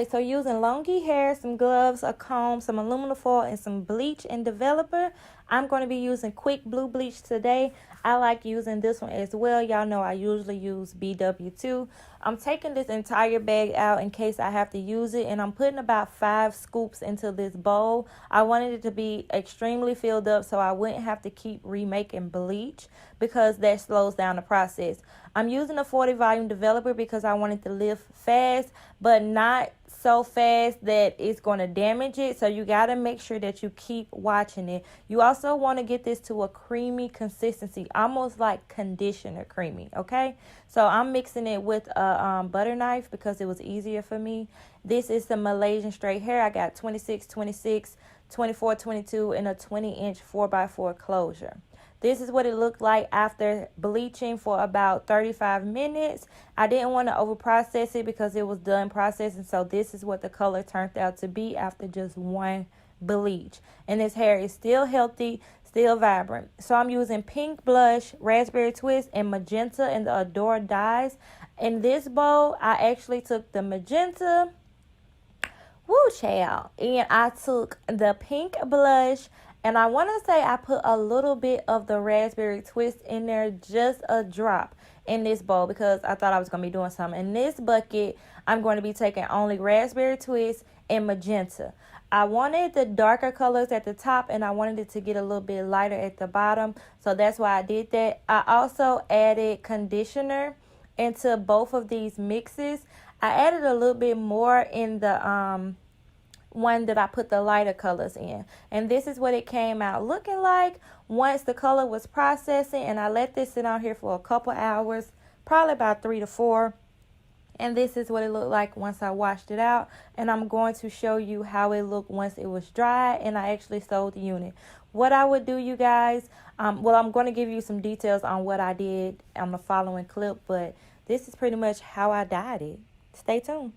So using LONGQIL hair, some gloves, a comb, some aluminum foil, and some bleach and developer. I'm going to be using quick blue bleach today. I like using this one as well. Y'all know I usually use BW2. I'm taking this entire bag out in case I have to use it, and I'm putting about 5 scoops into this bowl. I wanted it to be extremely filled up so I wouldn't have to keep remaking bleach because that slows down the process. I'm using a 40 volume developer because I wanted to lift fast, but not so fast that it's going to damage it. So you got to make sure that you keep watching it. You also want to get this to a creamy consistency, almost like conditioner creamy. Okay, so I'm mixing it with a butter knife because it was easier for me. This is the Malaysian Straight hair. I got 26, 26, 24, 22, and a 20-inch 4x4 closure. This is what it looked like after bleaching for about 35 minutes. I didn't want to over process it because it was done processing. So this is what the color turned out to be after just one bleach. And this hair is still healthy, still vibrant. So I'm using pink blush, raspberry twist, and magenta and the Adore dyes. In this bowl, I actually took the magenta, woo child, and I took the pink blush. And I want to say I put a little bit of the raspberry twist in there, just a drop in this bowl because I thought I was going to be doing something. In this bucket, I'm going to be taking only raspberry twist and magenta. I wanted the darker colors at the top and I wanted it to get a little bit lighter at the bottom. So that's why I did that. I also added conditioner into both of these mixes. I added a little bit more in the one that I put the lighter colors in, and this is what it came out looking like once the color was processing. And I let this sit out here for a couple hours, probably about 3 to 4, and this is what it looked like once I washed it out. And I'm going to show you how it looked once it was dry and I actually sold the unit. What I would do, you guys, well, I'm going to give you some details on what I did on the following clip, but this is pretty much how I dyed it. Stay tuned.